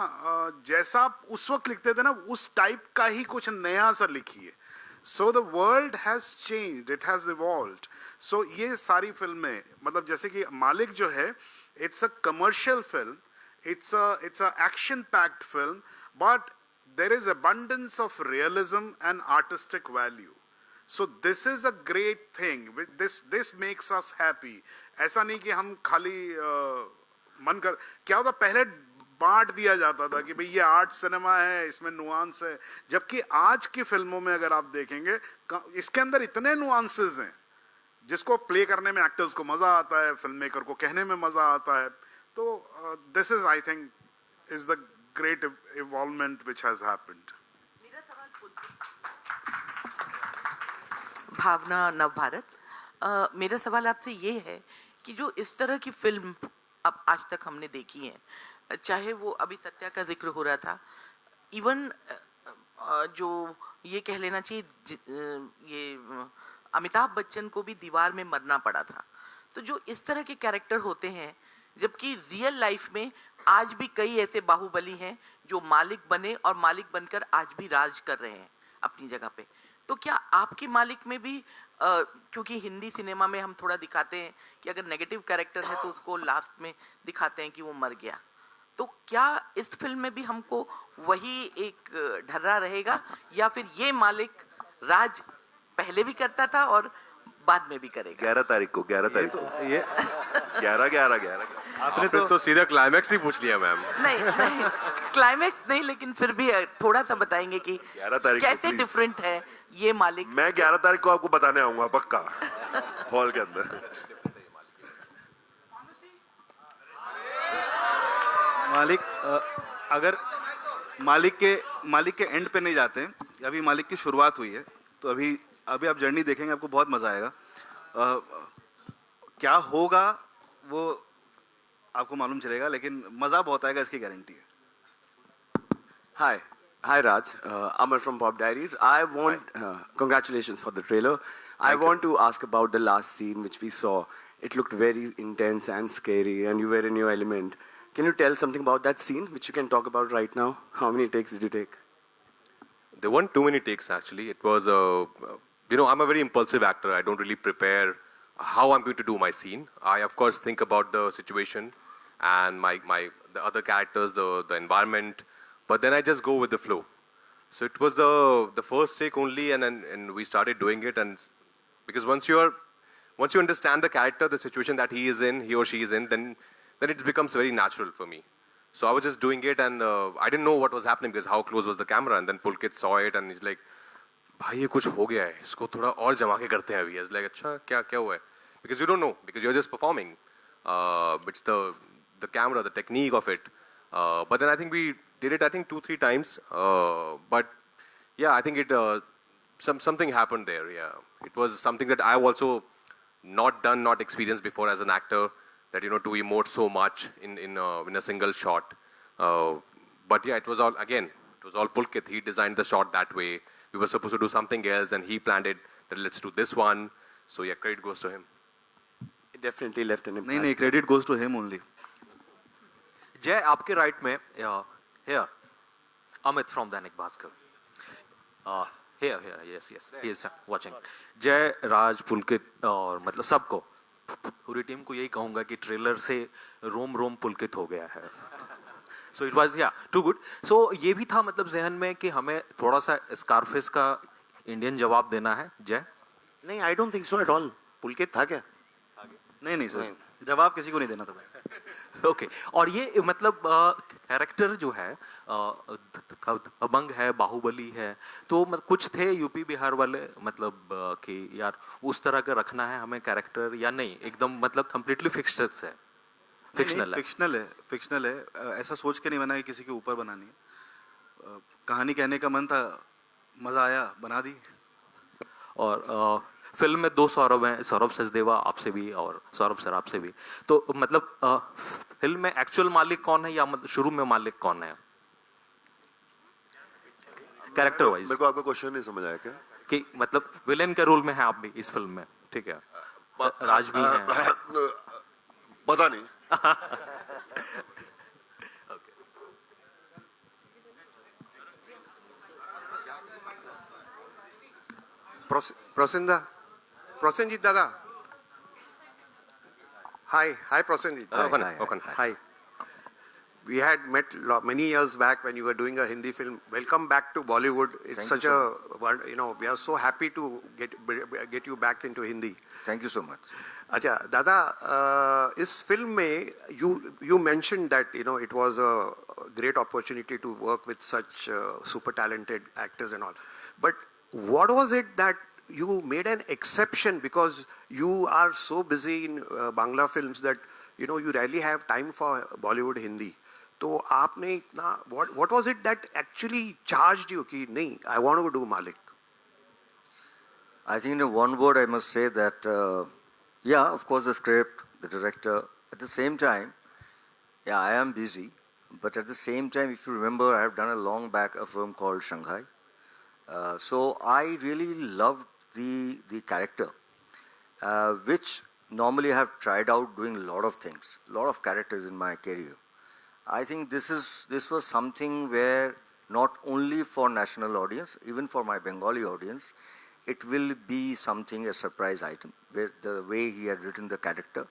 जैसा आप उस वक्त लिखते थे ना, उस टाइप का ही कुछ नया सा लिखिए. So the world has changed, it has evolved. So ये सारी फिल्में, मतलब जैसे कि मालिक जो है, it's a commercial film, it's a action packed film, but there is abundance of realism and artistic value. So this is a great thing. This makes us happy. ऐसा नहीं कि हम खाली मन कर, क्या होता, पहले बांट दिया जाता था कि भाई ये आर्ट सिनेमा है, इसमें नुआंस है, जबकि आज की फिल्मों में अगर आप देखेंगे, इसके अंदर इतने नुआंसेस हैं जिसको प्ले करने में एक्टर्स को मजा आता है, फिल्म मेकर को कहने में मजा आता है. तो this is, I think, is the great evolvement which has happened. Bhavna Navbharat, मेरा सवाल आपसे ये है कि जो इस तरह की फिल्म अब आज तक हमने देखी है, चाहे वो अभी सत्या का जिक्र हो रहा था, इवन जो ये कह लेना चाहिए, ये अमिताभ बच्चन को भी दीवार में मरना पड़ा था. तो जो इस तरह के कैरेक्टर होते हैं, जबकि रियल लाइफ में आज भी कई ऐसे बाहुबली हैं जो मालिक बने और मालिक बनकर आज भी राज कर रहे हैं अपनी जगह पे. तो क्या आपके मालिक में भी क्योंकि हिंदी सिनेमा में हम थोड़ा दिखाते हैं कि अगर नेगेटिव कैरेक्टर है तो उसको लास्ट में दिखाते हैं कि वो मर गया, तो क्या इस फिल्म में भी हमको वही एक ढर्रा रहेगा या फिर ये मालिक राज पहले भी करता था और बाद में भी करेगा? 11 तारीख को 11 तारीख को ये 11 आपने तो सीधा क्लाइमैक्स ही पूछ लिया मैम। नहीं नहीं क्लाइमैक्स नहीं, लेकिन फिर भी थोड़ा सा बताएंगे कि 11 तारीख को कैसे please। डिफरेंट है ये मालिक? मैं 11 तारीख को आपको बताने आऊंगा पक्का हॉल के अंदर। मालिक अगर मालिक के एंड पे नहीं जाते हैं, अभी मालिक की शुरुआत हुई है, तो अभी आप जर्नी देखेंगे, आपको बहुत मजा आएगा। क्या होगा वो आपको मालूम चलेगा, लेकिन मजा बहुत आएगा, इसकी गारंटी है। Hi Raj, Amar from Pop Diaries. I want congratulations for the trailer. I want to ask about the last scene which we saw. It looked very intense and scary, and you were in your element. Can you tell something about that scene, which you can talk about right now? How many takes did you take? There weren't too many takes actually. It was I'm a very impulsive actor. I don't really prepare how I'm going to do my scene. I of course think about the situation and the other characters, the environment, but then I just go with the flow. So it was the first take only, and we started doing it, and because once you understand the character, the situation that he or she is in, then it becomes very natural for me. So I was just doing it, and I didn't know what was happening because how close was the camera, and then Pulkit saw it, and he's like, भाई ये कुछ हो गया है, इसको थोड़ा और जमा के करते हैं अभी. I was like, अच्छा क्या हुआ है? Because you don't know, because you're just performing. It's the camera, the technique of it. But then I think we did it, I think 2-3 times. But yeah, I think something happened there. Yeah, it was something that I've also not experienced before as an actor. That to emote so much in a single shot. But yeah, it was all Pulkit. He designed the shot that way. We were supposed to do something else, and he planned it that let's do this one. So yeah, credit goes to him. It definitely left an impact. नहीं, credit goes to him only. जय, आपके राइट में here Amit from Dainik Bhaskar. Here, yes, he is watching. जय, राज, पुलकित और मतलब सबको, पूरी टीम को यही कहूंगा कि ट्रेलर से रोम पुलकित हो गया है. So it was too good. So ये भी था मतलब जहन में कि हमें थोड़ा सा स्कारफेस का इंडियन जवाब देना है. जय नहीं, I don't think so at all. Pulkit था क्या? नहीं सर, जवाब किसी को नहीं देना था भाई. ओके. और ये मतलब कैरेक्टर जो है अबंग है, बाहुबली है, तो कुछ थे यूपी बिहार वाले मतलब कि यार उस तरह का रखना है हमें कैरेक्टर या नहीं, एकदम मतलब कंप्लीटली फिक्स्ड है? फिक्शनल है. ऐसा सोच के नहीं बना कि किसी के ऊपर बनानी है. कहानी कहने का मन था, मजा आया, बना दी. और फिल्म में 2 सौरभ हैं, सौरभ सचदेवा आपसे भी और सौरभ सर आपसे भी. तो मतलब फिल्म में एक्चुअल मालिक कौन है या मतलब शुरू में मालिक कौन है कैरेक्टर वाइज? मेरे को आपका क्वेश्चन नहीं समझ आया क्या? कि मतलब विलेन के रोल में है आप भी इस फिल्म में, ठीक है? राज भी है. पता नहीं. Prosenjit Dada. Hi Prosenjit. Hi. We had met many years back when you were doing a Hindi film. Welcome back to Bollywood. It's such a, we are so happy to get you back into Hindi. Thank you so much. अच्छा दादा, इस फिल्म में you mentioned that it was a great opportunity to work with such super talented actors and all, but what was it that you made an exception, because you are so busy in Bangla films that you rarely have time for Bollywood Hindi. तो आपने इतना what was it that actually charged you कि नहीं, I want to do Malik? I think in one word I must say that of course the script, the director. At the same time, I am busy, but at the same time, if you remember, I have done a long back a film called Shanghai. So I really loved the character, which normally I have tried out doing a lot of things, a lot of characters in my career. I think this was something where not only for national audience, even for my Bengali audience, it will be something, a surprise item, where the way he had written the character.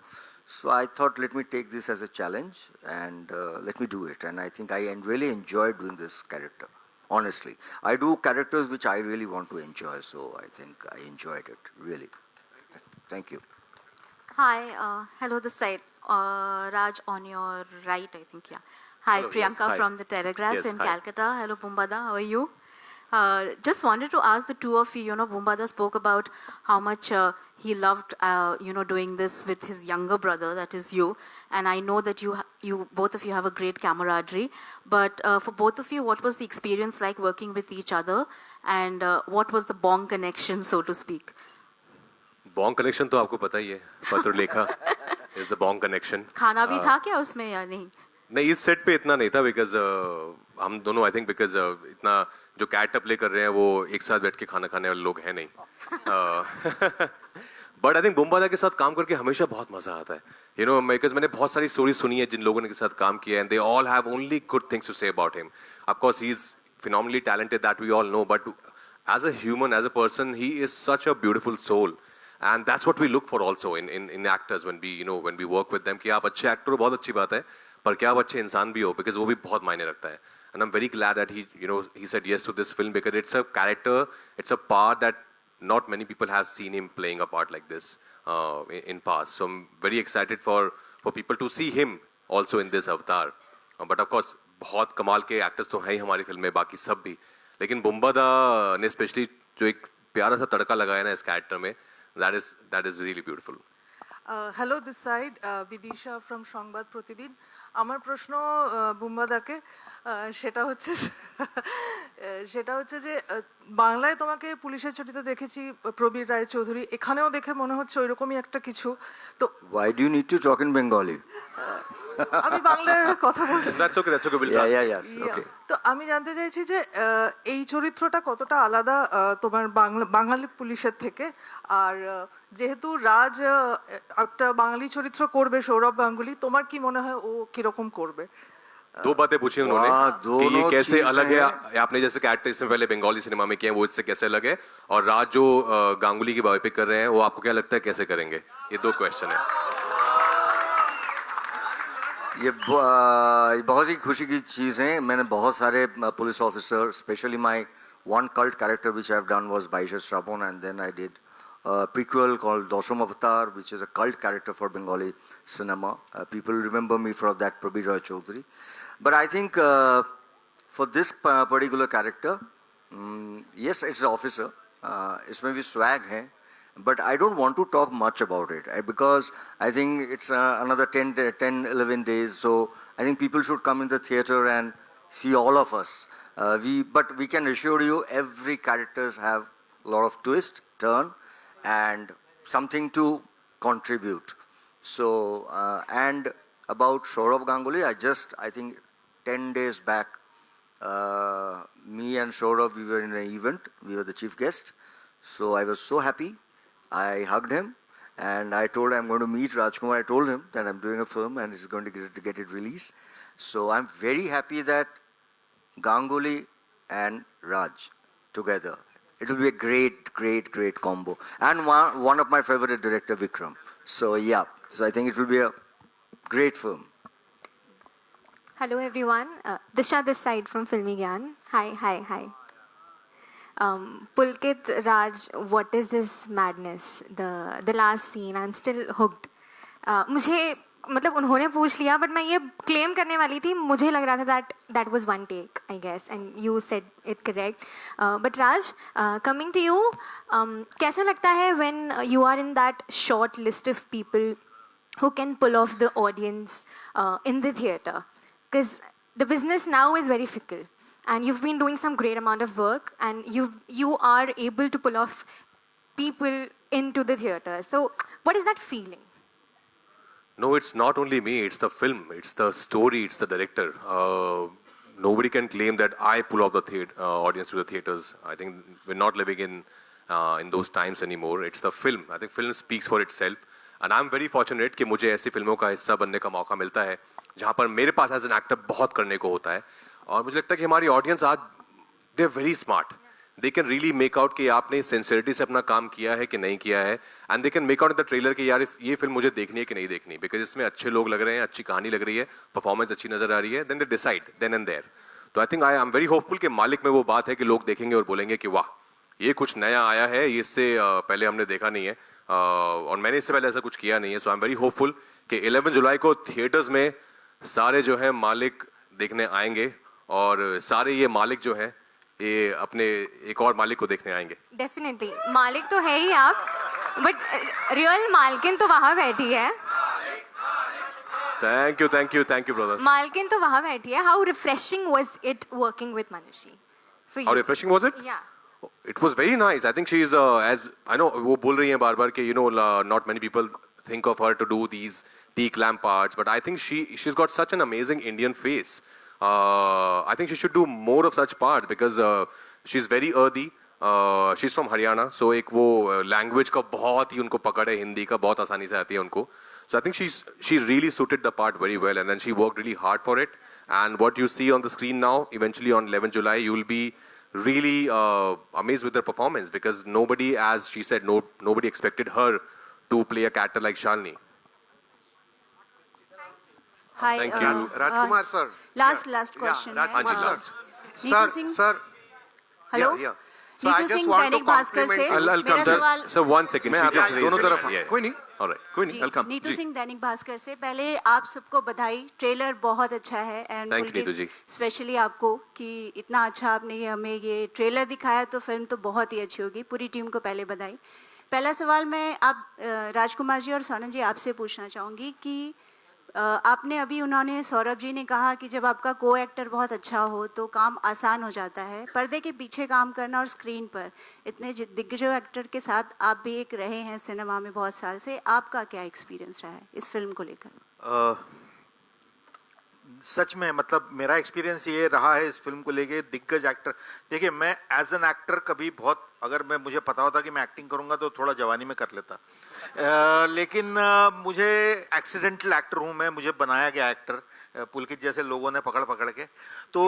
So I thought, let me take this as a challenge and let me do it. And I think I really enjoyed doing this character, honestly. I do characters which I really want to enjoy, so I think I enjoyed it, really. Thank you. Hi, hello this side. Raj on your right, I think, yeah. Hi, Hello, Priyanka yes, hi. from the Telegraph Yes, in hi. Calcutta. Hello, Bumbada, how are you? Just wanted to ask the two of you, Bumbada spoke about how much he loved, doing this with his younger brother, that is you. And I know that you both of you have a great camaraderie. But for both of you, what was the experience like working with each other? And what was the bond connection, so to speak? Bong connection तो आपको पता ही है, पत्र लेखा इज द बॉन्ग कनेक्शन. खाना भी था क्या उसमें या नहीं? नहीं, इस सेट पे इतना नहीं था बिकॉज हम दोनों आई थिंक बिकॉज इतना जो कैरेक्टर प्ले कर रहे हैं वो एक साथ बैठ के खाना खाने वाले लोग हैं नहीं. बट आई थिंक बुम्बादा के साथ काम करके हमेशा बहुत मजा आता है. बिकॉज मैंने बहुत सारी स्टोरी सुनी है जिन लोगों ने के साथ काम किया है and they all have only good things to say about him. Of course he is phenomenally talented, that we all know, but as a human, as a person, he is such a beautiful soul. And that's what we look for also in actors when we work with them. कि आप अच्छे एक्टर हो बहुत अच्छी बात है, पर क्या आप अच्छे इंसान भी हो, because वो भी बहुत मायने रखता है. And I'm very glad that he said yes to this film because it's a character, it's a part that not many people have seen him playing a part like this in past. So I'm very excited for people to see him also in this avatar. But of course बहुत कमाल के एक्टर्स तो हैं ही हमारी फिल्म में, बाकी सब भी. लेकिन बुम्बादा ने स्पेशली जो एक प्यारा सा तड़का लगाया ना इस कैरेक्टर में, that is really beautiful. Hello this side Bidisha from Sangbad Pratidin. আমার প্রশ্ন বুম্বাদাকে, সেটা হচ্ছে যে বাংলায় তোমাকে পুলিশের ছবিতে দেখেছি প্রবীর রায়চৌধুরী, এখানেও দেখে মনে হচ্ছে ওইরকমই একটা কিছু. তো Why do you need to talk in Bengali? আমি বাংলায় কথা বলছি. That's okay, we'll translate. Yes, okay. তো আমি জানতে চাইছি যে এই চরিত্রটা কতটা আলাদা তোমার বাঙালি পুলিশের থেকে, আর যেহেতু রাজ একটা বাঙালি চরিত্র করবে, সৌরভ গাঙ্গুলি, তোমার কি মনে হয় ও কিরকম করবে? दो बातें पूछी उन्होंने कि ये कैसे अलग है, आपने जैसे कैरेक्टर इससे पहले बंगाली सिनेमा में किया है वो इससे कैसे अलग है, और राज जो गांगुली की बायोपिक कर रहे हैं वो आपको क्या लगता है कैसे करेंगे? ये दो क्वेश्चन है. ये बहुत ही खुशी की चीज़ है. मैंने बहुत सारे police officer, specially my one cult character which I have done was बाइशर Shravan, and then I did prequel called Dosham Avatar, which is a cult character for Bengali cinema. People remember me for that, Prabir Roy Chaudhary. But I think for this particular character, yes, it's an officer. इसमें भी swag है, but I don't want to talk much about it because I think it's another 10-11 days. So I think people should come in the theater and see all of us. But we can assure you, every characters have a lot of twist, turn, and something to contribute. So and about Saurabh Ganguly, I think 10 days back, me and Saurabh, we were in an event. We were the chief guest. So I was so happy. I hugged him and I told him I'm going to meet Rajkumar. I told him that I'm doing a film and he's going to get it released. So I'm very happy that Ganguly and Raj together. It will be a great combo. And one of my favorite director, Vikram. So yeah, so I think it will be a great film. Hello everyone, Disha this side from Filmy Gyan. Hi. Pulkit, Raj, what is this madness? The last scene, I'm still hooked. मुझे मतलब उन्होंने पूछ लिया, बट मैं ये क्लेम करने वाली थी, मुझे लग रहा था that was one take, I guess, and you said it correct. But Raj, coming to you, कैसा लगता है when you are in that short list of people who can pull off the audience in the theater? Because the business now is very fickle, and you've been doing some great amount of work, and you are able to pull off people into the theater. So what is that feeling? No, it's not only me, it's the film, it's the story, it's the director. Nobody can claim that I pull off the audience to the theaters. I think we're not living in those times anymore. It's the film. I think film speaks for itself. And I'm very fortunate कि मुझे ऐसी फिल्मों का हिस्सा बनने का मौका मिलता है जहाँ पर मेरे पास एज एन एक्टर बहुत करने को होता है. और मुझे लगता है कि हमारी ऑडियंस आज, they are very smart. they can really make out कि आपने sincerity से अपना काम किया है कि नहीं किया है, and they can make out in the trailer कि यार ये फिल्म मुझे देखनी है कि नहीं देखनी, because इसमें अच्छे लोग लग रहे हैं, अच्छी कहानी लग रही है, performance अच्छी नजर आ रही है, then they decide then and there. तो I think I am very hopeful कि मालिक में वो बात है कि लोग देखेंगे और बोलेंगे कि वाह ये कुछ नया आया है, ये इससे पहले हमने देखा नहीं है और मैंने इससे पहले ऐसा कुछ किया नहीं है. So I am very hopeful कि 11 जुलाई को थिएटर्स में सारे जो है मालिक देखने आएंगे और सारे ये मालिक जो है ये अपने एक और मालिक को देखने आएंगे. डेफिनेटली मालिक तो है ही आप, बट रियल मालकिन तो वहाँ बैठी है. Thank you brother. मालकिन तो वहाँ बैठी है. How refreshing was it working with Manushi? How refreshing was it? या It was very nice. I think she is as I know वो बोल रही हैं बार-बार कि not many people think of her to do these T-clam parts, but I think she's got such an amazing Indian face. I think she should do more of such parts because she's very earthy. She's from Haryana, so एक वो language का बहुत ही उनको पकड़ है, हिंदी का बहुत आसानी से आती है उनको. So I think she really suited the part very well, and then she worked really hard for it. And what you see on the screen now, eventually on 11 July, you will be really amazed with her performance because nobody, as she said, nobody expected her to play a character like Shalini. Hi, Thank you. Rajkumar sir. Last question. Rajkumar sir. Sir. Hello. Yeah. So I just want to compliment. I'll come there. So 1 second. मैं आता हूँ दोनों तरफ. कोई नहीं. All right. कोई नहीं. I'll come. नीतू सिंह दैनिक भास्कर से पहले आप सबको बधाई. ट्रेलर बहुत अच्छा है and Thank you, Neetu ji. Specially आपको कि इतना अच्छा आपने हमें ये ट्रेलर दिखाया तो फिल्म तो बहुत ही अच्छी होगी. पूरी टीम को पहले बधाई. पहला सवाल मैं आप राजकुमार जी और सोनम जी आपसे पूछना चाहूँगी कि आपने अभी उन्होंने सौरभ जी ने कहा कि जब आपका को एक्टर बहुत अच्छा हो तो काम आसान हो जाता है. पर्दे के पीछे काम करना और स्क्रीन पर इतने दिग्गजों एक्टर के साथ आप भी एक रहे हैं सिनेमा में बहुत साल से. आपका क्या एक्सपीरियंस रहा है इस फिल्म को लेकर? सच में मतलब मेरा एक्सपीरियंस ये रहा है इस फिल्म को लेके. दिग्गज एक्टर देखिए, मैं एज एन एक्टर कभी बहुत, अगर मुझे पता होता कि मैं एक्टिंग करूंगा तो थोड़ा जवानी में कर लेता. लेकिन मुझे एक्सीडेंटल एक्टर हूं मैं, मुझे बनाया गया एक्टर पुलकित जैसे लोगों ने पकड़ के. तो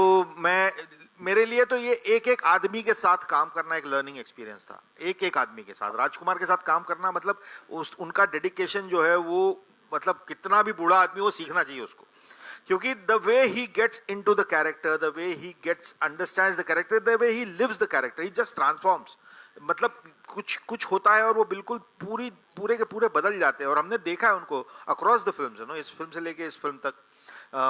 मेरे लिए तो ये एक आदमी के साथ काम करना एक लर्निंग एक्सपीरियंस था. एक आदमी के साथ, राजकुमार के साथ काम करना मतलब उनका डेडिकेशन जो है वो, मतलब कितना भी बूढ़ा आदमी वो सीखना चाहिए उसको. क्योंकि the way he gets into the character, the way he gets understands the character, the way he lives the character, he just transforms. मतलब कुछ होता है और वो बिल्कुल पूरे के पूरे बदल जाते हैं. और हमने देखा है उनको अक्रॉस द फिल्म्स, इस फिल्म से लेके इस फिल्म तक.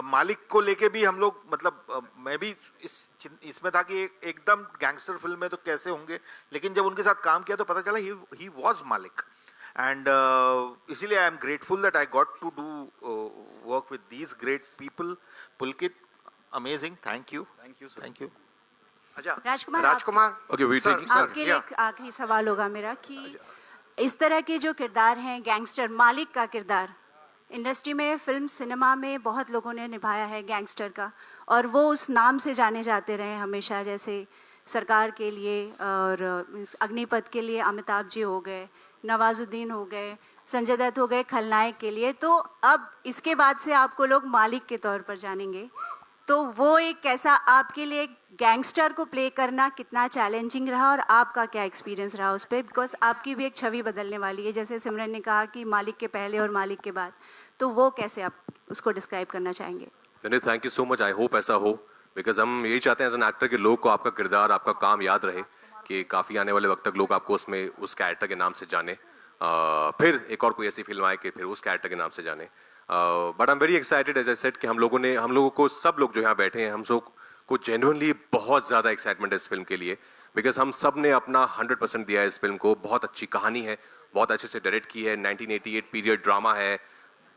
मालिक को लेके भी हम लोग, मतलब मैं भी इसमें था कि एकदम गैंगस्टर फिल्म में तो कैसे होंगे, लेकिन जब उनके साथ काम किया तो पता चला ही वाज मालिक. एंड इसीलिए I am grateful that I got to do work with these great people. Pulkit amazing. Thank you sir. Rajkumar Okay, we take आपके लिए एक आखिरी सवाल होगा मेरा कि इस तरह के जो किरदार हैं, गैंगस्टर मालिक का किरदार इंडस्ट्री में, फिल्म सिनेमा में बहुत लोगों ने निभाया है गैंगस्टर का, और वो उस नाम से जाने जाते रहे हमेशा. जैसे सरकार के लिए और अग्निपथ के लिए अमिताभ जी हो गए, नवाजुद्दीन हो गए, संजय दत्त हो गए खलनायक के लिए. तो अब इसके बाद से आपको लोग मालिक के तौर पर जानेंगे. तो वो एक कैसा आपके लिए गैंगस्टर को प्ले करना कितना चैलेंजिंग रहा और आपका क्या एक्सपीरियंस रहा उस पर? बिकॉज आपकी भी एक छवि बदलने वाली है, जैसे सिमरन ने कहा कि मालिक के पहले और मालिक के बाद. तो वो कैसे आप उसको डिस्क्राइब करना चाहेंगे? Thank you so much. I hope ऐसा हो, बिकॉज हम यही चाहते हैं एज एन एक्टर कि लोग को आपका किरदार, आपका काम याद रहे, कि काफ़ी आने वाले वक्त तक लोग आपको उसमें उस कैरेक्टर के नाम से जाने. फिर एक और कोई ऐसी फिल्म आए कि फिर उस कैरेक्टर के नाम से जाने. But I am very excited as I said कि हम लोगों को सब लोग जो यहाँ बैठे हैं, हम सब को जेन्युइनली बहुत ज़्यादा एक्साइटमेंट है इस फिल्म के लिए. बिकॉज हम सब ने अपना 100% दिया है इस फिल्म को. बहुत अच्छी कहानी है, बहुत अच्छे से डायरेक्ट की है, 1988 पीरियड ड्रामा है,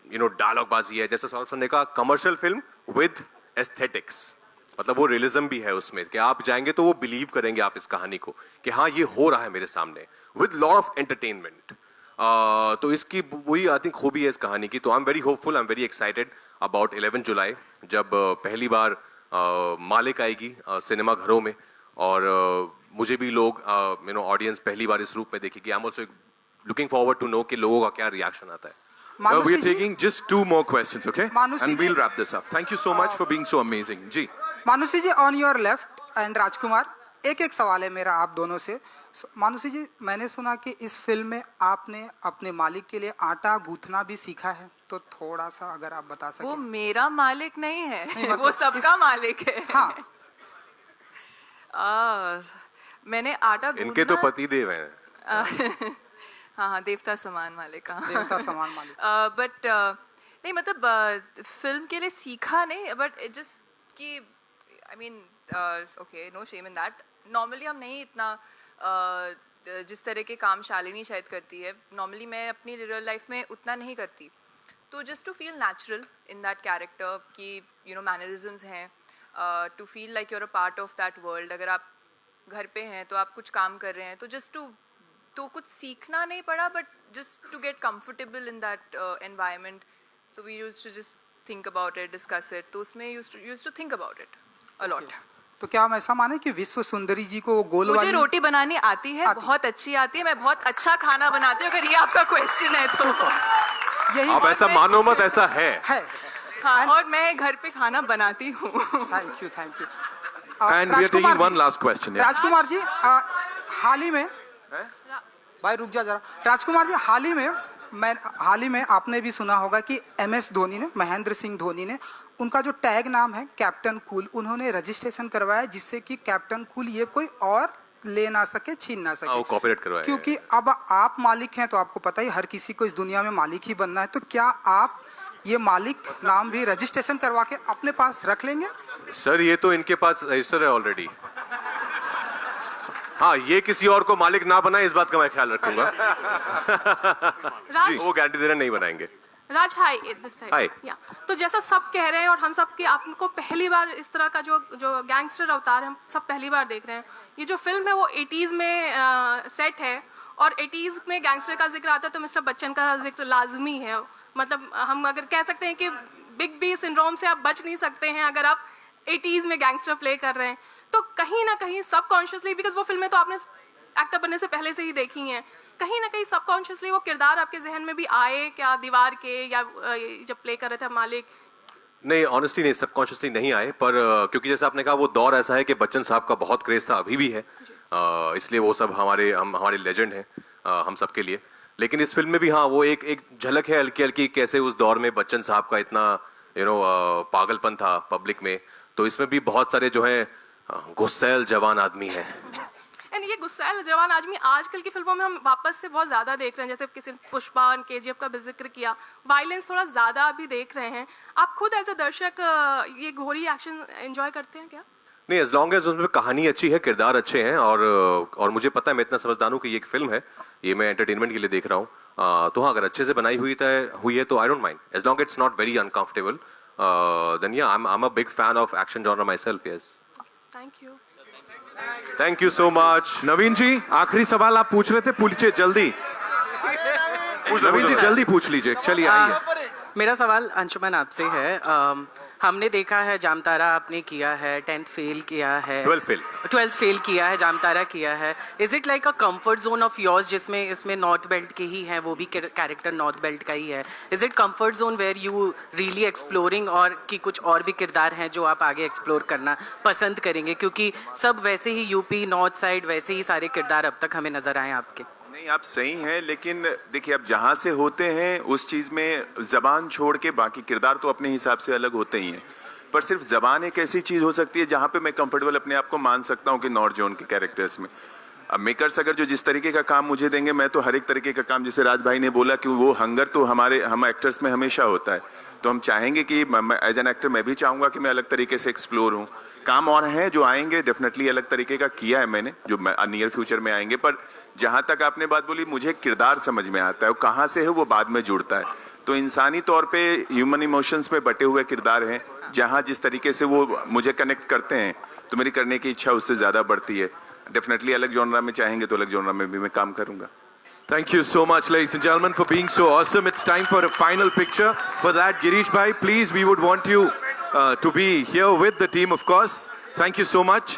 डायलॉग बाजी है. जैसे सौरभ सर ने कहा, कमर्शियल फिल्म विद एस्थेटिक्स. मतलब वो रियलिज्म भी है उसमें कि आप जाएंगे तो वो बिलीव करेंगे आप इस कहानी को कि हाँ ये हो रहा है मेरे सामने, विद लॉट ऑफ एंटरटेनमेंट. तो इसकी वही आई थिंक खूबी है इस कहानी की. तो आई am very hopeful, I am very excited about 11 जुलाई जब पहली बार मालिक आएगी सिनेमा घरों में. और मुझे भी लोग ऑडियंस पहली बार इस रूप में देखेगी. I am also looking forward to know कि लोगों का क्या रिएक्शन आता है. We are taking just 2 more questions, okay? And we'll wrap this up. Thank you so much for being so amazing. Ji. Manushi ji, on your left and Rajkumar, एक सवाल है मेरा आप दोनों से। मानुषी जी, मैंने सुना कि इस फिल्म में आपने अपने मालिक के लिए आटा गूंथना भी सीखा है, तो थोड़ा सा अगर आप बता सकें। वो मेरा मालिक नहीं है, मतलब वो सबका मालिक है। हाँ। मैंने आटा इनके तो पति देव हैं। हाँ, देवता समान मालिक। देवता समान मालिक। बट नहीं, मतलब फिल्म के लिए सीखा नहीं, बट जस्ट कि I mean okay, no shame in that. Normally हम नहीं इतना जिस तरह के काम शालिनी शायद करती है, नॉर्मली मैं अपनी रियल लाइफ में उतना नहीं करती। तो just to feel natural in that character कि यू नो मैनरिज्म्स हैं, to feel like you're a part of that world. अगर आप घर पे हैं तो आप कुछ काम कर रहे हैं, तो जस्ट तो कुछ सीखना नहीं पड़ा, but just to get comfortable in that environment. So we used to just think about it, discuss it. तो उसमें used to think about it a lot. तो क्या हम ऐसा माने कि विश्व सुंदरी जी को वो गोल मुझे वाली रोटी बनानी आती है, बहुत अच्छी आती है, मैं बहुत अच्छा खाना बनाती हूँ, अगर ये आपका क्वेश्चन है तो। आप ऐसा मानो मत, ऐसा है। हाँ, और मैं घर पे खाना बनाती हूँ। Thank you, thank you. And we are taking one last question. Yeah. Rajkumar ji, हाल ही में भाई रुक जा जरा। राजकुमार जी, हाल ही में आपने भी सुना होगा कि MS धोनी ने, महेंद्र सिंह धोनी ने, उनका जो टैग नाम है कैप्टन कूल, उन्होंने रजिस्ट्रेशन करवाया जिससे कि कैप्टन कूल ये कोई और ले ना सके, छीन ना सके। कॉपीराइट करवाया। क्योंकि अब आप मालिक हैं तो आपको पता ही, हर किसी को इस दुनिया में मालिक ही बनना है। तो क्या आप ये मालिक नाम भी रजिस्ट्रेशन करवा के अपने पास रख लेंगे? सर, ये तो इनके पास रजिस्टर है ऑलरेडी। हाँ, ये किसी और को मालिक ना बनाए, इस बात का मैं ख्याल रखूंगा। जी, वो गारंटी दे रहे नहीं बनाएंगे। राज, हाय, दिस साइड। हाय। या तो जैसा सब कह रहे हैं और हम सब के आपको पहली बार इस तरह का जो गैंगस्टर अवतार हम सब पहली बार देख रहे हैं। ये जो फिल्म है वो 80s में सेट है, और 80s में गैंगस्टर का जिक्र आता है तो मिस्टर बच्चन का जिक्र लाजमी है। मतलब हम अगर कह सकते हैं कि बिग बी सिंड्रोम से आप बच नहीं सकते हैं अगर आप 80s में गैंगस्टर प्ले कर रहे हैं। तो कहीं ना कहीं सबकॉन्शियसली, बिकॉज वो फिल्में तो आपने एक्टर बनने से पहले से ही देखी हैं, कहीं ना कहीं सबकॉन्शियसली वो किरदार आपके जहन में भी आए क्या, दीवार के, या जब प्ले कर रहे थे मालिक? नहीं, ऑनेस्टली नहीं, सबकॉन्शियसली नहीं आए, पर क्योंकि जैसे आपने कहा वो दौर ऐसा है कि बच्चन साहब का बहुत क्रेज था, अभी भी है, इसलिए वो सब हमारे लेजेंड हैं हम सब के लिए। लेकिन इस फिल्म में भी हाँ, वो एक झलक है हल्की हल्की, कैसे उस दौर में बच्चन साहब का इतना पागलपन था पब्लिक में। तो इसमें भी बहुत सारे जो है गुस्सैल जवान आदमी हैं। एंड ये गुस्सैल जवान आदमी आजकल की फिल्मों में हम वापस से बहुत ज़्यादा देख रहे हैं। जैसे किसी पुष्पा और KGF का भी जिक्र किया, वायलेंस थोड़ा ज़्यादा अभी देख रहे हैं। आप खुद एज अ दर्शक ये घोरी एक्शन एंजॉय करते हैं क्या? नहीं, एज लॉन्ग एज उसमें कहानी अच्छी है, किरदार अच्छे हैं, और मुझे पता है, मैं इतना समझदार हूँ कि ये एक फिल्म है, ये मैं एंटरटेनमेंट के लिए देख रहा हूँ। तो हाँ, अगर अच्छे से बनाई हुई है तो I don't mind, as long it's not very uncomfortable, then yeah I am a big fan of action genre myself. Yes, thank you so much. Naveen ji, आखिरी सवाल आप पूछ रहे थे, पूछिए जल्दी। नवीन जी जल्दी पूछ लीजिए, चलिए आइए। मेरा सवाल अंशुमन आपसे है। हमने देखा है जामतारा आपने किया है, 10th फेल किया है, 12th फेल किया है, जामतारा किया है। Is it like a comfort zone of yours, जिसमें इसमें नॉर्थ बेल्ट के ही हैं, वो भी कैरेक्टर नॉर्थ बेल्ट का ही है? Is it comfort zone where you really exploring, और कि कुछ और भी किरदार हैं जो आप आगे एक्सप्लोर करना पसंद करेंगे? क्योंकि सब वैसे ही यूपी नॉर्थ साइड वैसे ही सारे किरदार अब तक हमें नजर आए आपके। नहीं, आप सही हैं, लेकिन देखिए आप जहाँ से होते हैं उस चीज़ में ज़बान छोड़ के बाकी किरदार तो अपने हिसाब से अलग होते ही हैं, पर सिर्फ ज़बान एक ऐसी चीज़ हो सकती है जहाँ पे मैं कंफर्टेबल अपने आप को मान सकता हूँ कि नॉर्थ जोन के कैरेक्टर्स में। अब मेकर्स अगर जो जिस तरीके का काम मुझे देंगे, मैं तो हर एक तरीके का काम, जैसे राज भाई ने बोला कि वो हंगर तो हम एक्टर्स में हमेशा होता है, तो हम चाहेंगे कि एज एन एक्टर मैं भी चाहूँगा कि मैं अलग तरीके से एक्सप्लोर हूँ। काम और हैं जो आएंगे, डेफिनेटली अलग तरीके का किया है मैंने, जो नियर फ्यूचर में आएंगे। पर जहाँ तक आपने बात बोली, मुझे किरदार समझ में आता है, वो कहाँ से है वो बाद में जुड़ता है। तो इंसानी तौर पे ह्यूमन इमोशंस में बटे हुए किरदार हैं, जहाँ जिस तरीके से वो मुझे कनेक्ट करते हैं तो मेरी करने की इच्छा उससे ज़्यादा बढ़ती है। डेफिनेटली अलग जॉनरा में चाहेंगे तो अलग जॉनरा में भी मैं काम करूँगा। Thank you so much, ladies and gentlemen, for being so awesome. It's time for a final picture. For that, Girish bhai, please, we would want you to be here with the team, of course. Thank you so much.